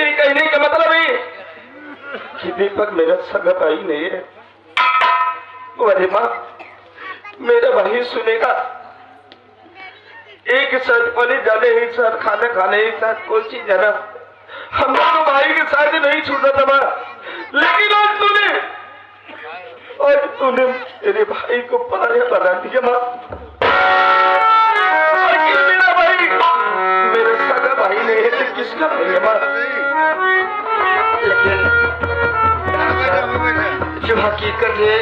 मेरे कहने का मतलब है कि दीपक मेरा सगा भाई नहीं है। अरे माँ, मेरा भाई सुनेगा। एक साथ कॉलेज जाने, एक साथ खाना खाने, एक साथ कोचिंग जाना, हम दोनों भाई के साथ नहीं छूटा था माँ। लेकिन आज तूने मेरे भाई को पराया बना दिया माँ। मेरा भाई मेरा सगा भाई नहीं है तो किसका भाई है माँ? लेकिन जो हकीकत है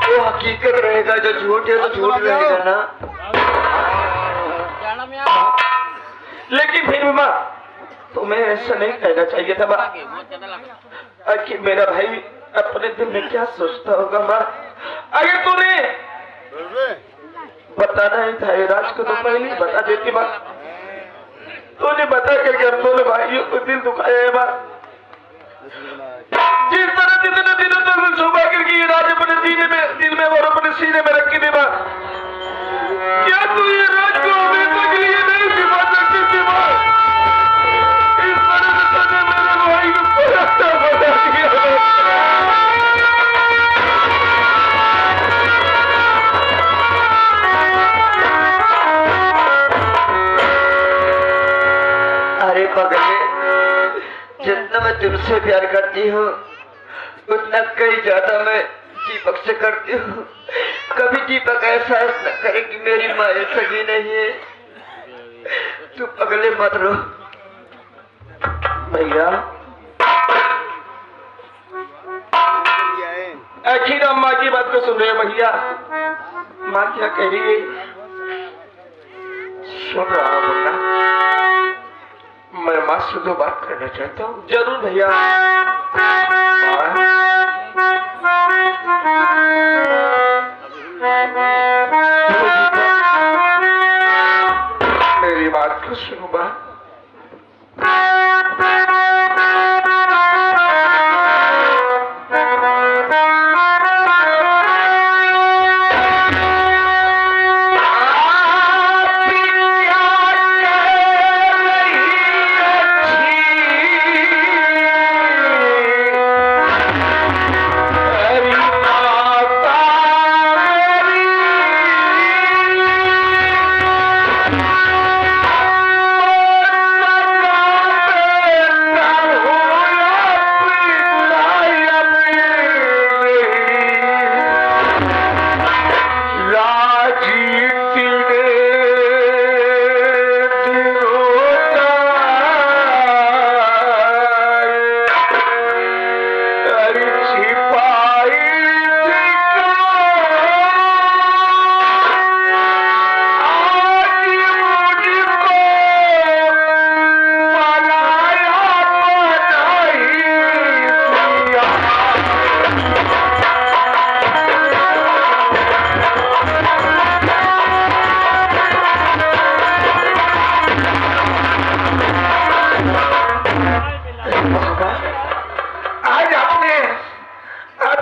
वो हकीकत रहेगा, जो झूठ है तो झूठ रहेगा ना। लेकिन फिर भी माँ, तुम्हें ऐसा नहीं कहना चाहिए था माँ कि मेरा भाई अपने दिल में क्या सोचता होगा माँ। अगर तूने बताना ही था राज को तो पहले ही बता देती माँ। तूने बता कर दोनों भाइयों को दिल दुखाया है माँ। जिस तरह जितने दिनों तक सुबह करके राज अपने दिल में और अपने सीने में रखी थी माँ, क्या तू ये राज को हमेशा के लिए नहीं सिखा सकती थी माँ? इस तरह से तूने मेरे भाई को पराया बना दिया। अरे पगले, जितना मैं तुमसे प्यार करती हूँ उतना कई ज्यादा मैं दीपक से करती हूँ। कभी दीपक एहसास न करे कि मेरी माँ सगी नहीं है। तू पगले मत रो भैया। आखिर हम माँ की बात को सुन रहे हैं भैया। माँ क्या कह रही है? सुन रहा हूँ बेटा। मैं माँ से दो बात करना चाहता हूँ। जरूर भैया। मेरी बात को सुनो माँ।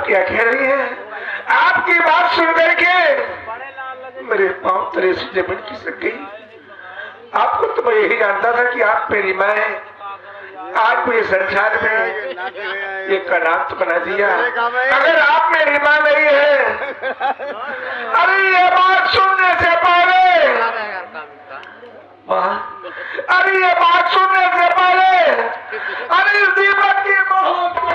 क्या कह रही है? आपकी बात सुन करके मेरे पांव तले से जमीन खिसक गई। आपको तो मैं यही जानता था कि आप मेरी माँ है। आज मुझे संसार में ये कनात बना दिया। अगर आप मेरी माँ नहीं है, अरे ये बात सुनने से पहले माँ, अरे ये बात सुनने से पहले अरे इस दीपक की मौत को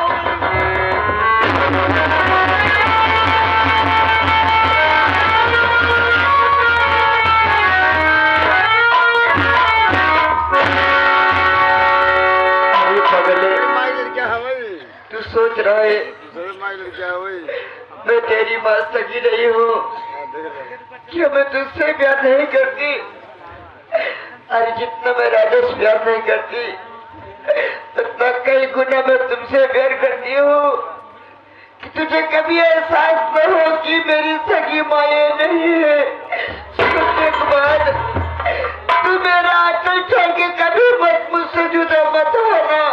तू सोच रहा है मैं तेरी बात सकी नहीं हूँ, क्या मैं तुझसे प्यार नहीं करती? अरे जितना मैं राजा से प्यार नहीं करती उतना कई गुना मैं तुमसे प्यार करती हूँ कि तुझे कभी एहसास न हो कि मेरी सगी माए नहीं है। सुनने के बाद तू मेरा आंचल छोड़ के कभी मत मुझसे जुदा मत होना,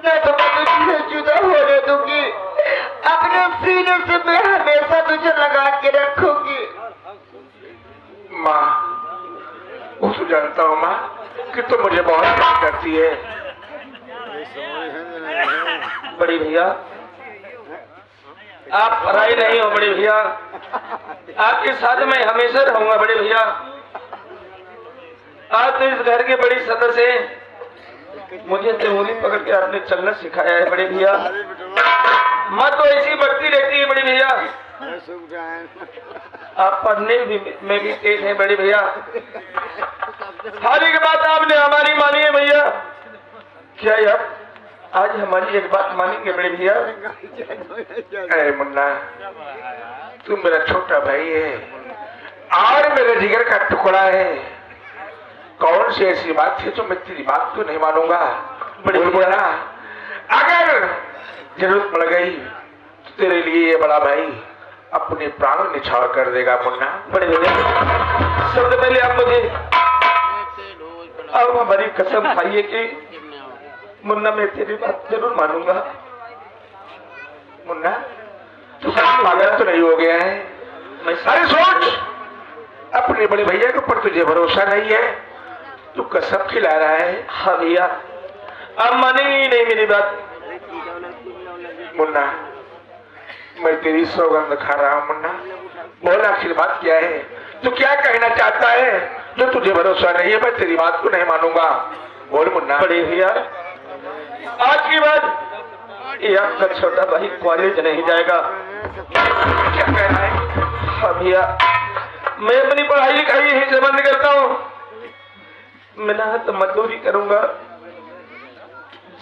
न तो मैं तुझसे जुदा होने दूंगी। अपने सीने से मैं हमेशा तुझे लगा के रखूंगी। माँ, वो तो जानता हूँ माँ कि तुम मुझे बहुत प्यार करती है, बड़ी भैया आप पराई नहीं हो बड़े भैया, आपके साथ मैं हमेशा रहूंगा बड़े भैया। आप तो इस घर के बड़ी सदस्य हैं, मुझे तो उंगली पकड़ के आपने चलना सिखाया है बड़े भैया। माँ तो ऐसी बढ़ती रहती है बड़े भैया, आप पढ़ने में भी तेज हैं बड़े भैया। हाल ही की बात आपने हमारी मानी है भैया, क्या यार आज हमारी एक बात मानेंगे बड़े भैया? अरे मुन्ना, तू मेरा छोटा भाई है और मेरे जिगर का टुकड़ा है। कौन सी ऐसी बात है जो मैं तेरी बात तो नहीं मानूंगा? बड़े मुन्ना, अगर जरूरत पड़ गई तो तेरे लिए ये बड़ा भाई अपने प्राण निछावर कर देगा मुन्ना। बड़े भैया सबसे पहले आप मुझे अब हमारी कसम खाइए कि मुन्ना मैं तेरी बात जरूर मानूंगा। मुन्ना तू पागल तो नहीं हो गया है? अरे सोच, अपने बड़े भैया के ऊपर तुझे भरोसा नहीं है, तू कसम खिला रहा है। हाँ भैया आप मानेंगे ही नहीं मेरी बात। मुन्ना मैं तेरी सौगंध खा रहा हूँ मुन्ना, बोल आखिर बात क्या है? तू क्या कहना चाहता है जो तुझे भरोसा नहीं है? मैं तेरी बात को नहीं मानूंगा, बोल मुन्ना। बड़े भैया आज के बाद ये आपका छोटा भाई कॉलेज नहीं जाएगा। क्या कह रहा है? हाँ भैया मैं अपनी पढ़ाई लिखाई यहीं से बंद करता हूँ, मेहनत मजदूरी करूंगा,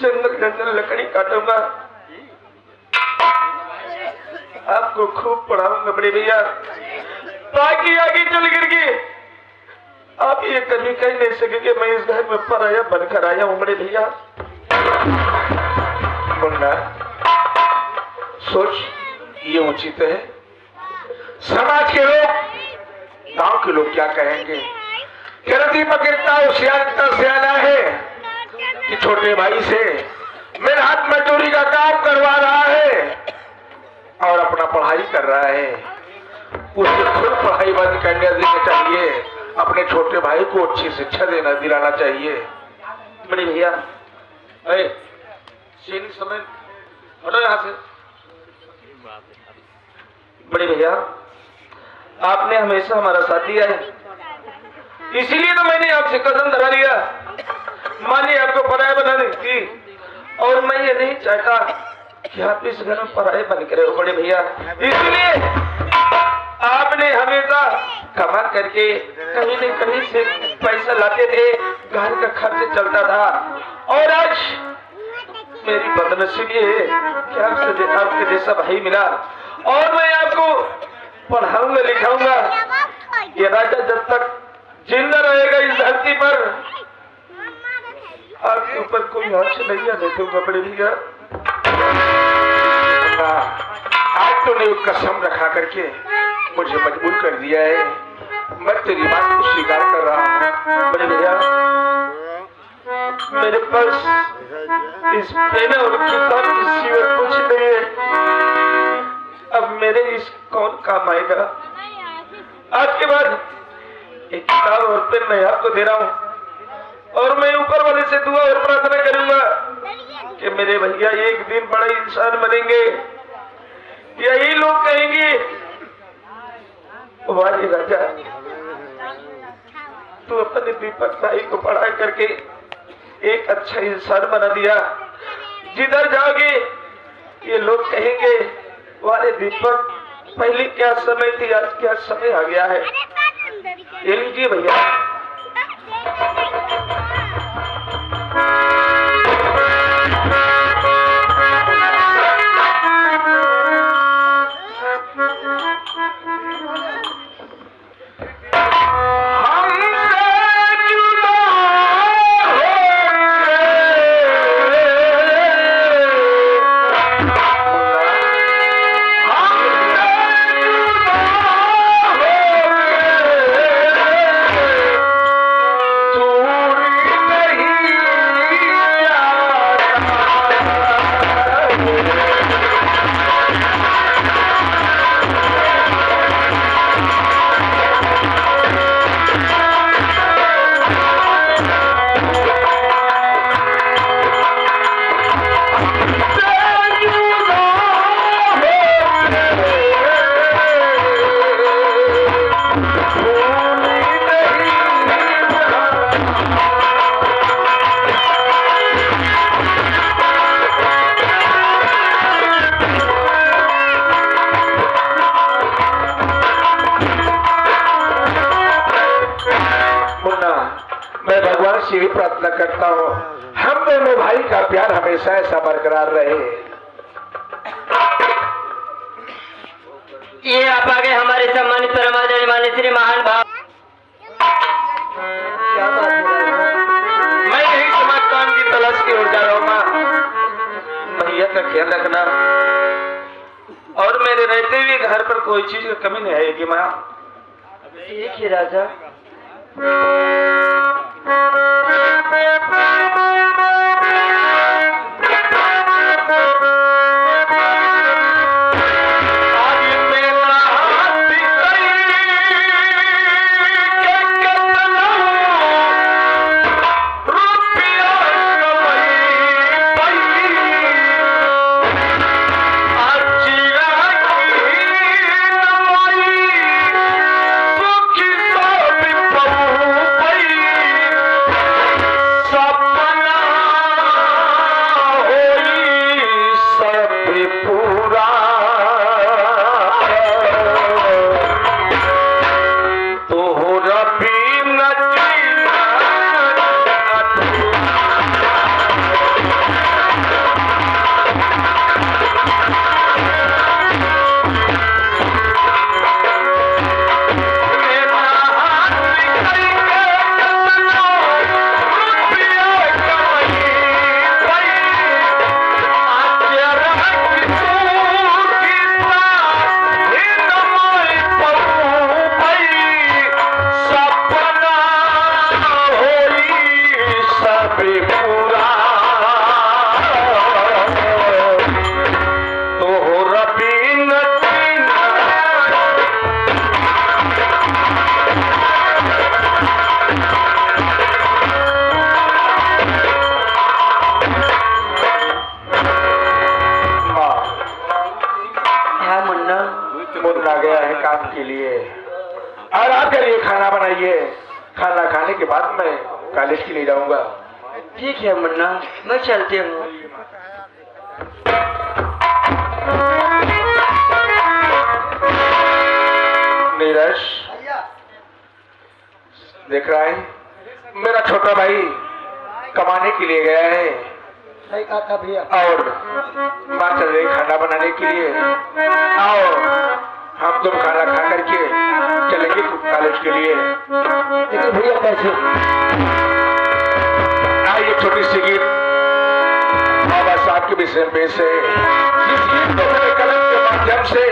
जंगल जंगल लकड़ी काटूंगा, आपको खूब पढ़ाऊंगा बड़े भैया, ताकि आगे चल करके आप ये कभी कह नहीं सकेंगे मैं इस घर में पराया बनकर आया हूँ बड़े भैया। मुन्ना सोच, ये उचित है? समाज के लोग, गांव के लोग क्या कहेंगे? दीपक इतना सियाना है कि छोटे भाई से मेहनत मजदूरी का काम करवा रहा है और अपना पढ़ाई कर रहा है। उसे खुद पढ़ाई बंद करने देना चाहिए, अपने छोटे भाई को अच्छी शिक्षा दिलाना चाहिए। बड़े भैया समय हटो यहाँ से। बड़े भैया आपने हमेशा हमारा साथ दिया है, इसीलिए तो मैंने आपसे कसम धरा लिया, मानिए आपको पराया बना देती, और मैं ये नहीं चाहता कि आप इस घर में पराये बन के रहो बड़े भैया। इसलिए आपने हमेशा कमा करके कहीं न कहीं से पैसा लाते थे, घर का खर्च चलता था, और आज मेरी बदनसीबी है कि आपके जैसा भाई मिला, और मैं आपको पढ़ाऊंगा लिखाऊंगा। ये राजा जब तक जिंदा रहेगा इस धरती पर आपके ऊपर कोई आंच नहीं आने दूंगा बड़े भैया। आज तो नहीं कसम रखा करके मुझे मजबूर कर दिया है, मैं तेरी बात को स्वीकार कर रहा हूँ। बड़े भैया मेरे पास इस पेन और किताब की सिवा कुछ नहीं है, अब मेरे इस कौन काम आएगा? आज के बाद एक किताब और पेन मैं आपको दे रहा हूँ, और मैं ऊपर वाले से दुआ और प्रार्थना करूंगा कि मेरे भैया एक दिन बड़े इंसान बनेंगे, यही लोग कहेंगे वाह राजा तू अपने दीपक भाई को पढ़ा करके एक अच्छा इंसान बना दिया। जिधर जाओगे ये लोग कहेंगे वाले दीपक पहले क्या समय थी आज क्या समय आ गया है। ये लीजिए भैया। तू प्रार्थना करता हूँ हम दोनों भाई का प्यार हमेशा ऐसा बरकरार रहे। ये आप आगे हमारे सम्मानित परमाचार्य मान्य श्री महान भाव। क्या बात है राजा? मैं यही समाज काम की तलाश की ओर जा रहा हूँ माँ। भैया का ख्याल रखना और मेरे रहते हुए घर पर कोई चीज की कमी नहीं आएगी माँ। ठीक है राजा। मुन्ना गया है काम के लिए और आपके लिए खाना बनाइए। खाना खाने के बाद मैं कॉलेज के लिए जाऊंगा। ठीक है मुन्ना, मैं चलती हूँ। नीरज देख रहा है मेरा छोटा भाई कमाने के लिए गया है और माँ चल रही खाना बनाने के लिए। आओ हम तुम खाना खा करके चलेंगे कॉलेज के लिए। भैया कैसे? आइए छोटी सी गीत बाबा साहब के विषय में से जिस गीत को मेरे कलम के माध्यम से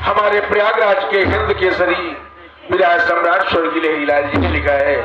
हमारे प्रयागराज के हिंद केसरी विराज सम्राट स्वर्गीय लहरीलाल जी ने लिखा है।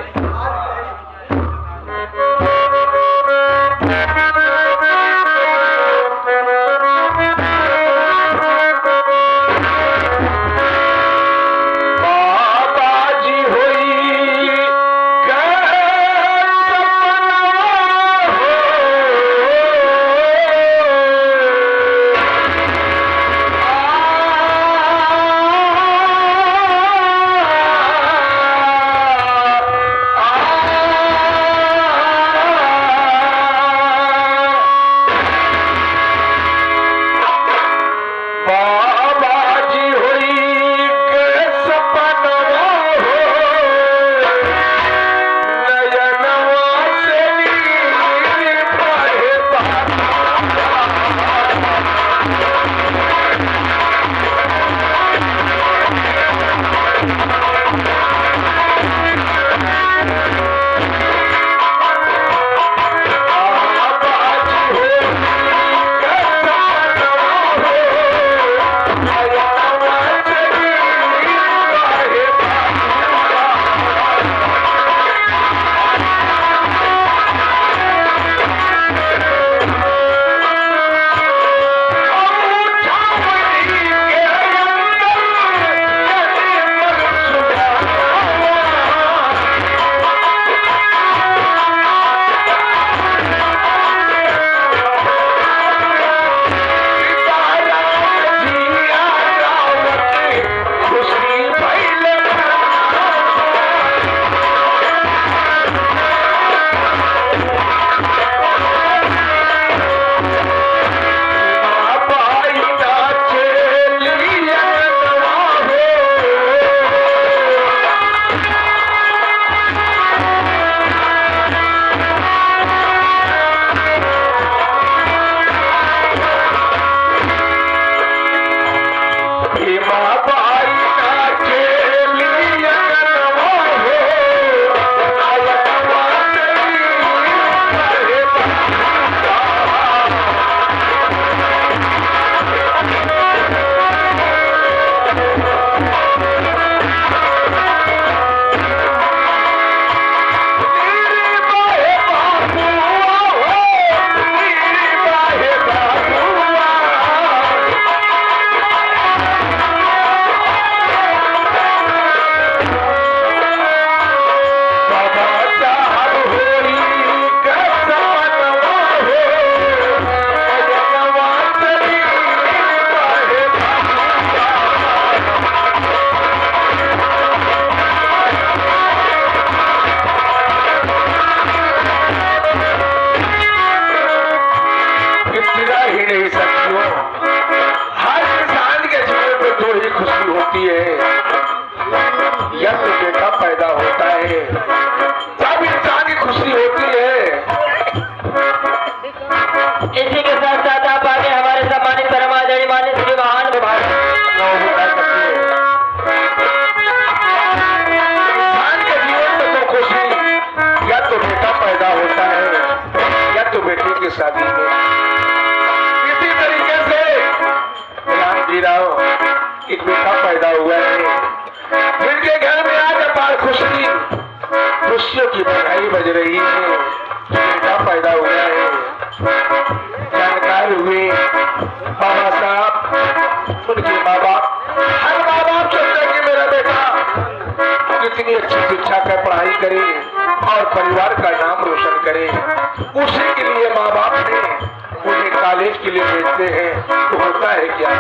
इसी के साथ साथ आप आगे हमारे सम्मानित परमादरणीय मान्य श्री महान विभाग इंसान के जीवन में तो खुशी या तो बेटा पैदा होता है या तो बेटे की शादी में। इसी तरीके से ध्यान दे रहा हूं, एक बेटा पैदा हुआ है जिनके घर में आज अपार खुशी खुशियों की बधाई बज रही है। बेटा पैदा हुआ है, जानकार हुए बाबा साहब, उनके माँ बाप, हर माँ बाप चाहते हैं कि मेरा बेटा कितनी अच्छी शिक्षा कर पढ़ाई करे और परिवार का नाम रोशन करे। उसी के लिए माँ बाप ने उन्हें कॉलेज के लिए भेजते हैं। तो होता है क्या,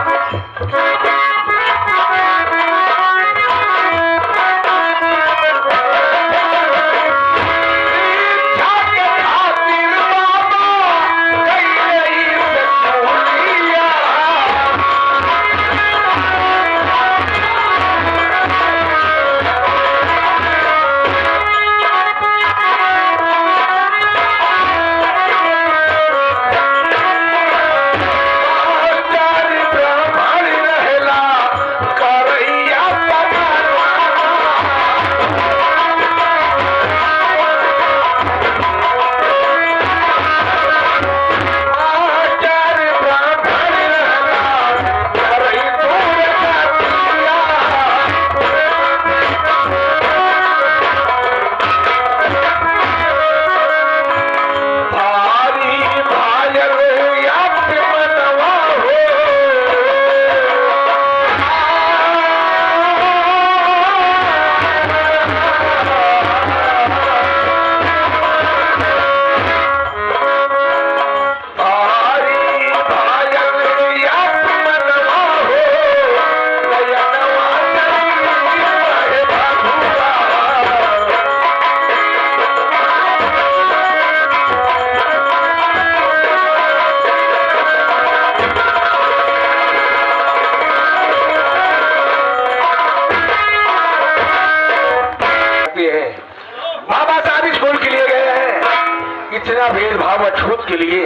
इतना भेदभाव अछूत के लिए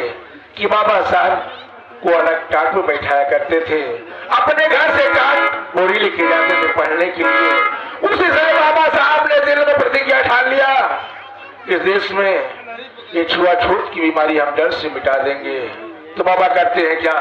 कि बाबा साहब को अलग टाट में बैठाया करते थे, अपने घर से काट बोरी लेके जाते थे पढ़ने के लिए। उसी समय बाबा साहब ने दिल में प्रतिज्ञा ठान लिया, इस देश में ये छुआछूत की बीमारी हम डर से मिटा देंगे। तो बाबा करते हैं क्या,